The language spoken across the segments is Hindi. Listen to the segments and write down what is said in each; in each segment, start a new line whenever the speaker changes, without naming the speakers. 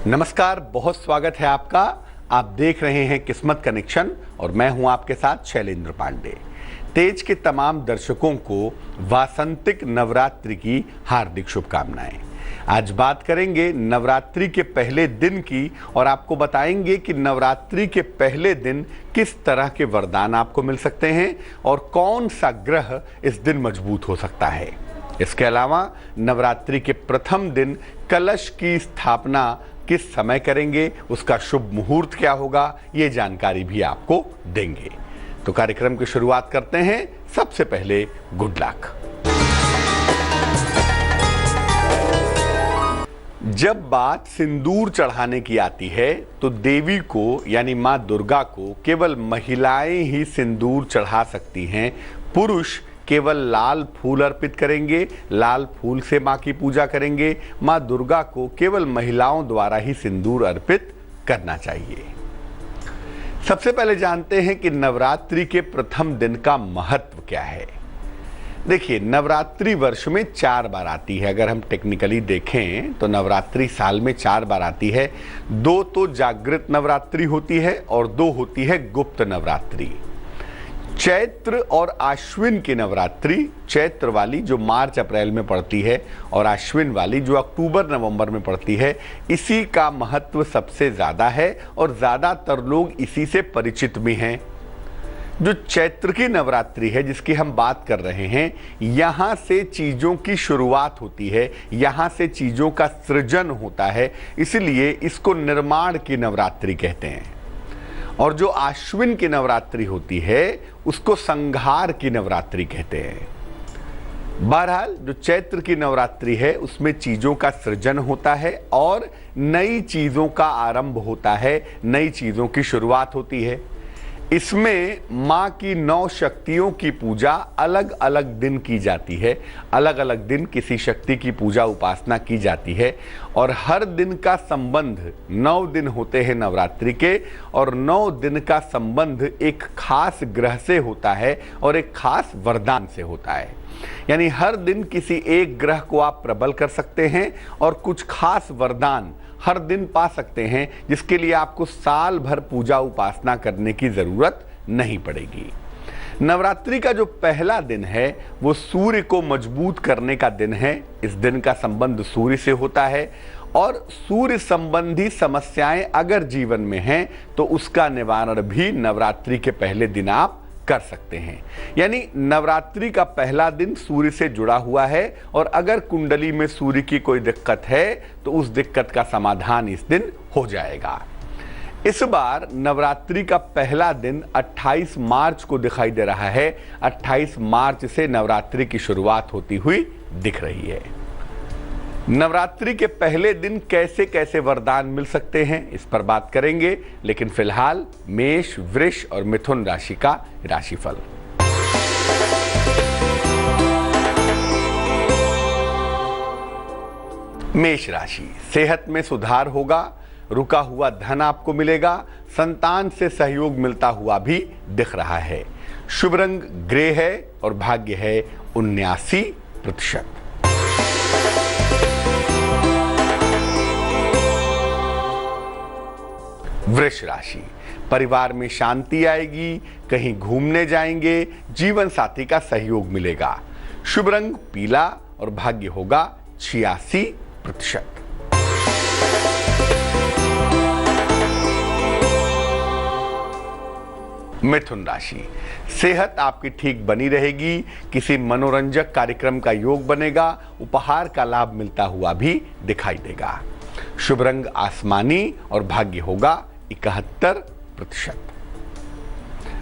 नमस्कार, बहुत स्वागत है आपका। आप देख रहे हैं किस्मत कनेक्शन और मैं हूं आपके साथ शैलेंद्र पांडे। तेज के तमाम दर्शकों को वासंतिक नवरात्रि की हार्दिक शुभकामनाएं। आज बात करेंगे नवरात्रि के पहले दिन की और आपको बताएंगे कि नवरात्रि के पहले दिन किस तरह के वरदान आपको मिल सकते हैं और कौन सा ग्रह इस दिन मजबूत हो सकता है। इसके अलावा नवरात्रि के प्रथम दिन कलश की स्थापना किस समय करेंगे, उसका शुभ मुहूर्त क्या होगा, ये जानकारी भी आपको देंगे। तो कार्यक्रम की शुरुआत करते हैं। सबसे पहले गुड लक। जब बात सिंदूर चढ़ाने की आती है तो देवी को यानी मां दुर्गा को केवल महिलाएं ही सिंदूर चढ़ा सकती हैं। पुरुष केवल लाल फूल अर्पित करेंगे, लाल फूल से मां की पूजा करेंगे। मां दुर्गा को केवल महिलाओं द्वारा ही सिंदूर अर्पित करना चाहिए। सबसे पहले जानते हैं कि नवरात्रि के प्रथम दिन का महत्व क्या है। देखिए, नवरात्रि वर्ष में 4 बार आती है। अगर हम टेक्निकली देखें तो नवरात्रि साल में 4 बार आती है। 2 तो जागृत नवरात्रि होती है और 2 होती है गुप्त नवरात्रि। चैत्र और आश्विन की नवरात्रि, चैत्र वाली जो मार्च अप्रैल में पड़ती है और आश्विन वाली जो अक्टूबर नवंबर में पड़ती है, इसी का महत्व सबसे ज़्यादा है और ज़्यादातर लोग इसी से परिचित भी हैं। जो चैत्र की नवरात्रि है जिसकी हम बात कर रहे हैं, यहाँ से चीज़ों की शुरुआत होती है, यहाँ से चीज़ों का सृजन होता है, इसलिए इसको निर्माण की नवरात्रि कहते हैं। और जो आश्विन की नवरात्रि होती है उसको संहार की नवरात्रि कहते हैं। बहरहाल जो चैत्र की नवरात्रि है उसमें चीज़ों का सृजन होता है और नई चीज़ों का आरंभ होता है, नई चीज़ों की शुरुआत होती है। इसमें माँ की 9 शक्तियों की पूजा अलग अलग दिन की जाती है। अलग अलग दिन किसी शक्ति की पूजा उपासना की जाती है और हर दिन का संबंध 9 दिन होते हैं नवरात्रि के, और 9 दिन का संबंध एक खास ग्रह से होता है और एक खास वरदान से होता है। यानी हर दिन किसी एक ग्रह को आप प्रबल कर सकते हैं और कुछ खास वरदान हर दिन पा सकते हैं, जिसके लिए आपको साल भर पूजा उपासना करने की जरूरत नहीं पड़ेगी। नवरात्रि का जो पहला दिन है वो सूर्य को मजबूत करने का दिन है। इस दिन का संबंध सूर्य से होता है और सूर्य संबंधी समस्याएं अगर जीवन में हैं तो उसका निवारण भी नवरात्रि के पहले दिन आप कर सकते हैं। यानी नवरात्रि का पहला दिन सूर्य से जुड़ा हुआ है और अगर कुंडली में सूर्य की कोई दिक्कत है तो उस दिक्कत का समाधान इस दिन हो जाएगा। इस बार नवरात्रि का पहला दिन 28 मार्च को दिखाई दे रहा है। 28 मार्च से नवरात्रि की शुरुआत होती हुई दिख रही है। नवरात्रि के पहले दिन कैसे कैसे वरदान मिल सकते हैं इस पर बात करेंगे, लेकिन फिलहाल मेष, वृष और मिथुन राशि का राशिफल। मेष राशि, सेहत में सुधार होगा, रुका हुआ धन आपको मिलेगा, संतान से सहयोग मिलता हुआ भी दिख रहा है। शुभ रंग ग्रे है और भाग्य है 79%। वृष राशि, परिवार में शांति आएगी, कहीं घूमने जाएंगे, जीवन साथी का सहयोग मिलेगा। शुभ रंग पीला और भाग्य होगा 86%। मिथुन राशि, सेहत आपकी ठीक बनी रहेगी, किसी मनोरंजक कार्यक्रम का योग बनेगा, उपहार का लाभ मिलता हुआ भी दिखाई देगा। शुभ रंग आसमानी और भाग्य होगा 71%।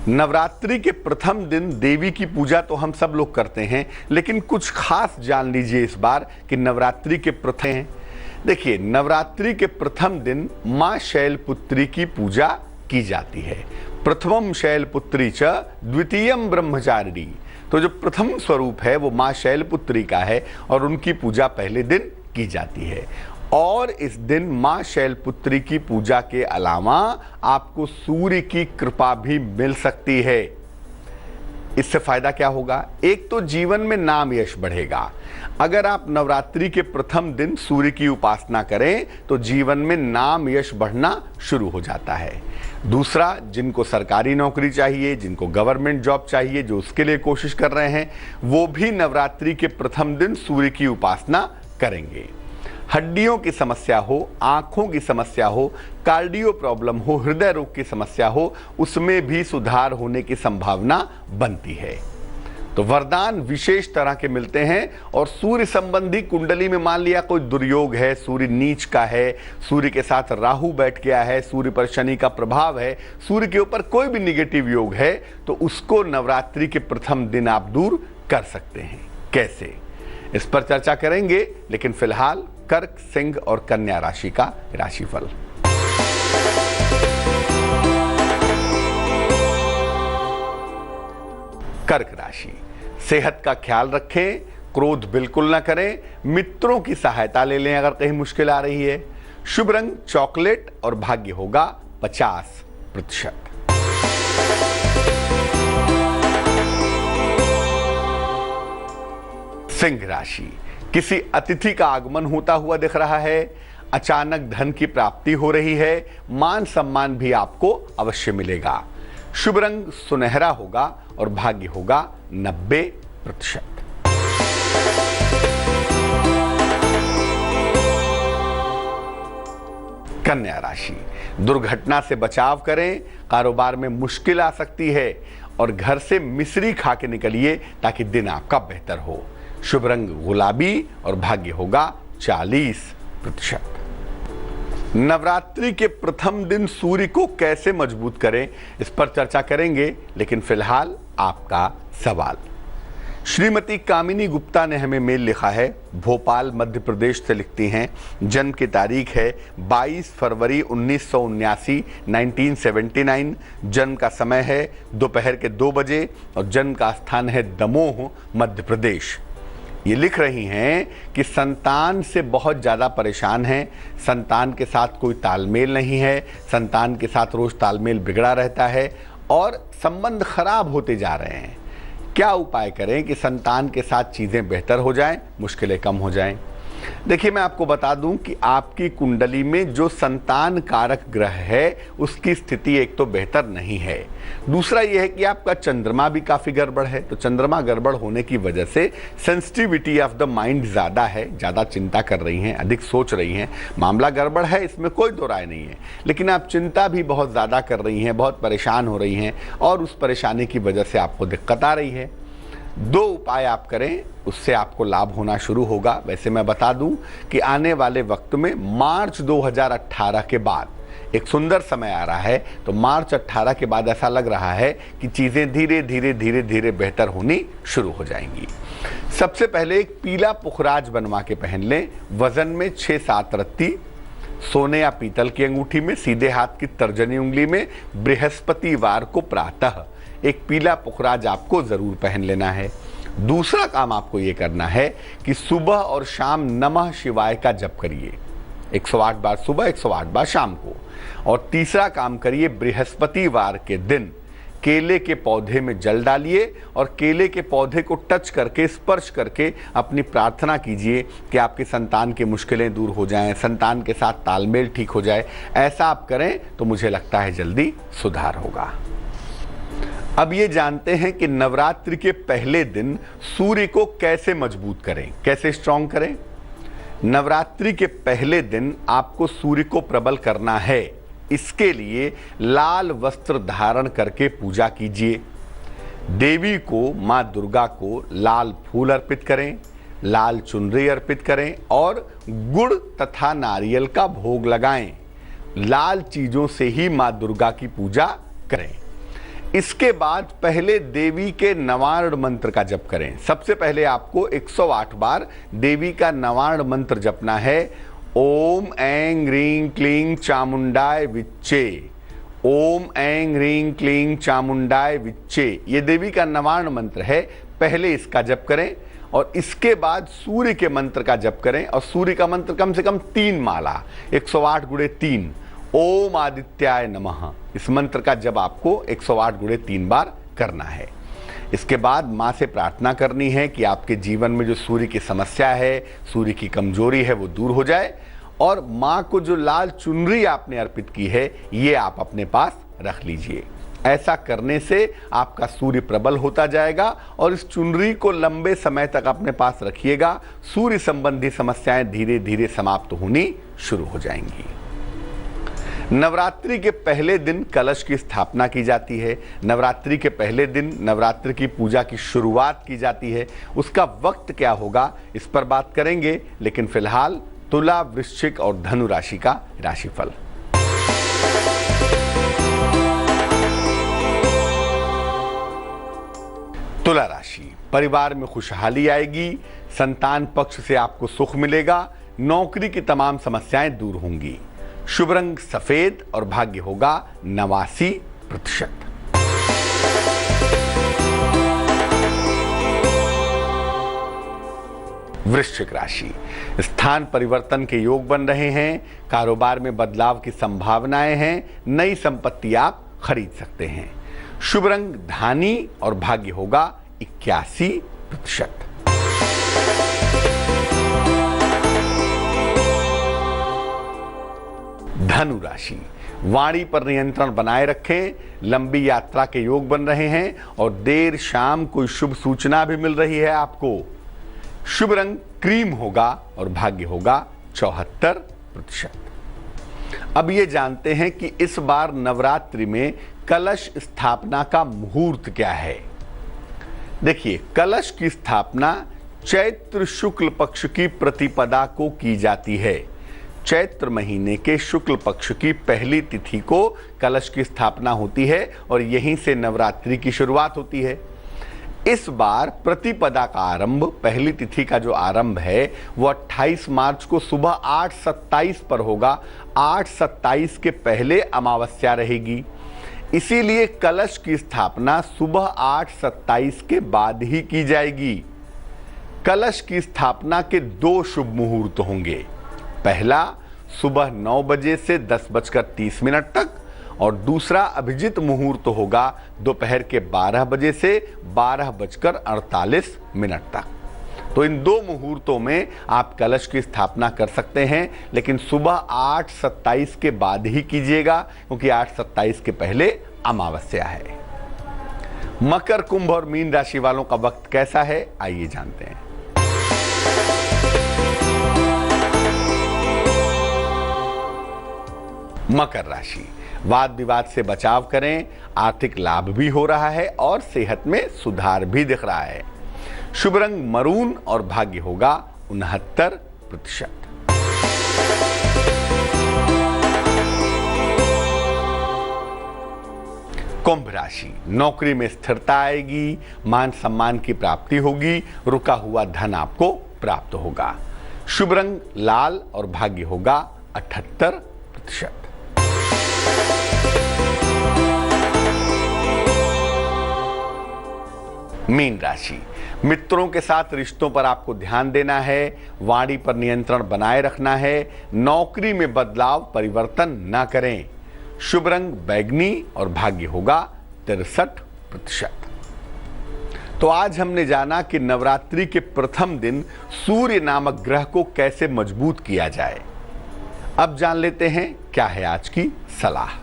नवरात्रि के प्रथम दिन देवी की पूजा तो हम सब लोग करते हैं, लेकिन कुछ खास जान लीजिए इस बार कि नवरात्रि के प्रथम हैं। देखिए, नवरात्रि के प्रथम दिन मां शैलपुत्री की पूजा की जाती है। प्रथमम शैलपुत्री च द्वितीयम ब्रह्मचारिणी। तो जो प्रथम स्वरूप है वो मां शैलपुत्री का है और उनकी पूजा पहले दिन की जाती है। और इस दिन मां शैलपुत्री की पूजा के अलावा आपको सूर्य की कृपा भी मिल सकती है। इससे फायदा क्या होगा? एक तो जीवन में नाम यश बढ़ेगा। अगर आप नवरात्रि के प्रथम दिन सूर्य की उपासना करें तो जीवन में नाम यश बढ़ना शुरू हो जाता है। दूसरा, जिनको सरकारी नौकरी चाहिए, जिनको गवर्नमेंट जॉब चाहिए, जो उसके लिए कोशिश कर रहे हैं, वो भी नवरात्रि के प्रथम दिन सूर्य की उपासना करेंगे। हड्डियों की समस्या हो, आंखों की समस्या हो, कार्डियो प्रॉब्लम हो, हृदय रोग की समस्या हो, उसमें भी सुधार होने की संभावना बनती है। तो वरदान विशेष तरह के मिलते हैं। और सूर्य संबंधी कुंडली में मान लिया कोई दुर्योग है, सूर्य नीच का है, सूर्य के साथ राहु बैठ गया है, सूर्य पर शनि का प्रभाव है, सूर्य के ऊपर कोई भी निगेटिव योग है, तो उसको नवरात्रि के प्रथम दिन आप दूर कर सकते हैं। कैसे, इस पर चर्चा करेंगे। लेकिन फिलहाल कर्क, सिंह और कन्या राशि का राशिफल। कर्क राशि, सेहत का ख्याल रखें, क्रोध बिल्कुल ना करें, मित्रों की सहायता ले लें अगर कहीं मुश्किल आ रही है। शुभ रंग चॉकलेट और भाग्य होगा 50%। सिंह राशि, किसी अतिथि का आगमन होता हुआ दिख रहा है, अचानक धन की प्राप्ति हो रही है, मान सम्मान भी आपको अवश्य मिलेगा। शुभ रंग सुनहरा होगा और भाग्य होगा 90%। कन्या राशि, दुर्घटना से बचाव करें, कारोबार में मुश्किल आ सकती है और घर से मिश्री खा के निकलिए ताकि दिन आपका बेहतर हो। शुभ रंग गुलाबी और भाग्य होगा 40%। नवरात्रि के प्रथम दिन सूर्य को कैसे मजबूत करें, इस पर चर्चा करेंगे। लेकिन फिलहाल आपका सवाल। श्रीमती कामिनी गुप्ता ने हमें मेल लिखा है, भोपाल मध्य प्रदेश से लिखती हैं। जन्म की तारीख है 22 फरवरी 1979 1979। जन्म का समय है दोपहर के 2 बजे और जन्म का स्थान है दमोह मध्य प्रदेश। ये लिख रही हैं कि संतान से बहुत ज़्यादा परेशान हैं, संतान के साथ कोई तालमेल नहीं है, संतान के साथ रोज़ तालमेल बिगड़ा रहता है और संबंध खराब होते जा रहे हैं। क्या उपाय करें कि संतान के साथ चीज़ें बेहतर हो जाएं, मुश्किलें कम हो जाएं? देखिए, मैं आपको बता दूं कि आपकी कुंडली में जो संतान कारक ग्रह है उसकी स्थिति एक तो बेहतर नहीं है, दूसरा यह है कि आपका चंद्रमा भी काफ़ी गड़बड़ है। तो चंद्रमा गड़बड़ होने की वजह से सेंसिटिविटी ऑफ द माइंड ज़्यादा है, ज़्यादा चिंता कर रही हैं, अधिक सोच रही हैं। मामला गड़बड़ है, इसमें कोई दो राय नहीं है, लेकिन आप चिंता भी बहुत ज़्यादा कर रही हैं, बहुत परेशान हो रही हैं और उस परेशानी की वजह से आपको दिक्कत आ रही है। 2 उपाय आप करें, उससे आपको लाभ होना शुरू होगा। वैसे मैं बता दूं कि आने वाले वक्त में मार्च 2018 के बाद एक सुंदर समय आ रहा है। तो मार्च 18 के बाद ऐसा लग रहा है कि चीज़ें धीरे धीरे धीरे धीरे बेहतर होनी शुरू हो जाएंगी। सबसे पहले एक पीला पुखराज बनवा के पहन लें, वजन में 6-7 रत्ती, सोने या पीतल की अंगूठी में, सीधे हाथ की तर्जनी उंगली में, बृहस्पतिवार को प्रातः एक पीला पुखराज आपको जरूर पहन लेना है। दूसरा काम आपको ये करना है कि सुबह और शाम नमः शिवाय का जप करिए, 108 बार सुबह, 108 बार शाम को। और तीसरा काम करिए, बृहस्पतिवार के दिन केले के पौधे में जल डालिए और केले के पौधे को टच करके, स्पर्श करके अपनी प्रार्थना कीजिए कि आपकी संतान की मुश्किलें दूर हो जाएं, संतान के साथ तालमेल ठीक हो जाए। ऐसा आप करें तो मुझे लगता है जल्दी सुधार होगा। अब ये जानते हैं कि नवरात्रि के पहले दिन सूर्य को कैसे मजबूत करें, कैसे स्ट्रांग करें। नवरात्रि के पहले दिन आपको सूर्य को प्रबल करना है। इसके लिए लाल वस्त्र धारण करके पूजा कीजिए। देवी को, माँ दुर्गा को लाल फूल अर्पित करें, लाल चुनरी अर्पित करें और गुड़ तथा नारियल का भोग लगाएं। लाल चीजों से ही माँ दुर्गा की पूजा करें। इसके बाद पहले देवी के नवार्ण मंत्र का जप करें। सबसे पहले आपको 108 बार देवी का नवार्ण मंत्र जपना है। ओम ऐं ह्रीं क्लीं चामुंडाय विच्चे, ओम ऐं ह्रीं क्लीं चामुंडाय विच्चे, ये देवी का नवार्ण मंत्र है। पहले इसका जप करें और इसके बाद सूर्य के मंत्र का जप करें। और सूर्य का मंत्र कम से कम 3 माला, 108 गुणे 3, ओम आदित्याय नमः, इस मंत्र का जप आपको 108 गुणे 3 बार करना है। इसके बाद माँ से प्रार्थना करनी है कि आपके जीवन में जो सूर्य की समस्या है, सूर्य की कमजोरी है, वो दूर हो जाए। और माँ को जो लाल चुनरी आपने अर्पित की है, ये आप अपने पास रख लीजिए। ऐसा करने से आपका सूर्य प्रबल होता जाएगा और इस चुनरी को लंबे समय तक अपने पास रखिएगा। सूर्य संबंधी समस्याएं धीरे धीरे समाप्त होनी शुरू हो जाएंगी। नवरात्रि के पहले दिन कलश की स्थापना की जाती है। नवरात्रि के पहले दिन नवरात्रि की पूजा की शुरुआत की जाती है। उसका वक्त क्या होगा, इस पर बात करेंगे, लेकिन फिलहाल तुला, वृश्चिक और धनु राशि का राशिफल। तुला राशि, परिवार में खुशहाली आएगी, संतान पक्ष से आपको सुख मिलेगा, नौकरी की तमाम समस्याएं दूर होंगी। शुभ रंग सफेद और भाग्य होगा 89%। वृश्चिक राशि, स्थान परिवर्तन के योग बन रहे हैं, कारोबार में बदलाव की संभावनाएं हैं, नई संपत्ति आप खरीद सकते हैं। शुभ रंग धानी और भाग्य होगा 81%। धनु राशि, वाणी पर नियंत्रण बनाए रखें, लंबी यात्रा के योग बन रहे हैं और देर शाम कोई शुभ सूचना भी मिल रही है आपको। शुभ रंग क्रीम होगा और भाग्य होगा 74%। अब ये जानते हैं कि इस बार नवरात्रि में कलश स्थापना का मुहूर्त क्या है। देखिए, कलश की स्थापना चैत्र शुक्ल पक्ष की प्रतिपदा को की जाती है। चैत्र महीने के शुक्ल पक्ष की पहली तिथि को कलश की स्थापना होती है और यहीं से नवरात्रि की शुरुआत होती है। इस बार प्रतिपदा का आरंभ, पहली तिथि का जो आरंभ है वो 28 मार्च को सुबह 8:27 पर होगा। 8:27 के पहले अमावस्या रहेगी, इसीलिए कलश की स्थापना सुबह 8:27 के बाद ही की जाएगी। कलश की स्थापना के 2 शुभ मुहूर्त होंगे। पहला सुबह 9 बजे से 10:30 तक और दूसरा अभिजित मुहूर्त होगा दोपहर के 12 बजे से 12:48 तक। तो इन 2 मुहूर्तों में आप कलश की स्थापना कर सकते हैं, लेकिन सुबह 8:27 के बाद ही कीजिएगा, क्योंकि 8:27 के पहले अमावस्या है। मकर, कुंभ और मीन राशि वालों का वक्त कैसा है, आइए जानते हैं। मकर राशि, वाद विवाद से बचाव करें, आर्थिक लाभ भी हो रहा है और सेहत में सुधार भी दिख रहा है। शुभ रंग मरून और भाग्य होगा 69%। कुंभ राशि, नौकरी में स्थिरता आएगी, मान सम्मान की प्राप्ति होगी, रुका हुआ धन आपको प्राप्त होगा। शुभ रंग लाल और भाग्य होगा 78%। मीन राशि, मित्रों के साथ रिश्तों पर आपको ध्यान देना है, वाणी पर नियंत्रण बनाए रखना है, नौकरी में बदलाव परिवर्तन ना करें। शुभ रंग बैगनी और भाग्य होगा 63%। तो आज हमने जाना कि नवरात्रि के प्रथम दिन सूर्य नामक ग्रह को कैसे मजबूत किया जाए। अब जान लेते हैं क्या है आज की सलाह।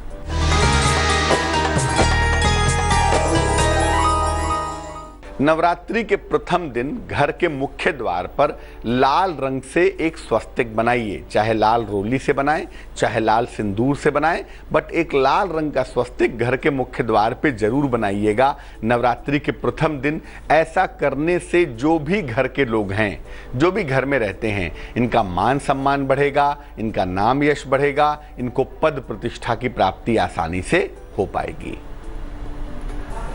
नवरात्रि के प्रथम दिन घर के मुख्य द्वार पर लाल रंग से एक स्वस्तिक बनाइए। चाहे लाल रोली से बनाएं, चाहे लाल सिंदूर से बनाएं, बट एक लाल रंग का स्वस्तिक घर के मुख्य द्वार पे जरूर बनाइएगा नवरात्रि के प्रथम दिन। ऐसा करने से जो भी घर के लोग हैं, जो भी घर में रहते हैं, इनका मान सम्मान बढ़ेगा, इनका नाम यश बढ़ेगा, इनको पद प्रतिष्ठा की प्राप्ति आसानी से हो पाएगी।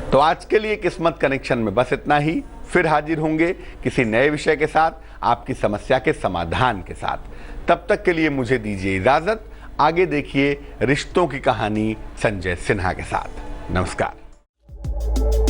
तो आज के लिए किस्मत कनेक्शन में बस इतना ही। फिर हाजिर होंगे किसी नए विषय के साथ, आपकी समस्या के समाधान के साथ। तब तक के लिए मुझे दीजिए इजाजत। आगे देखिए रिश्तों की कहानी संजय सिन्हा के साथ। नमस्कार।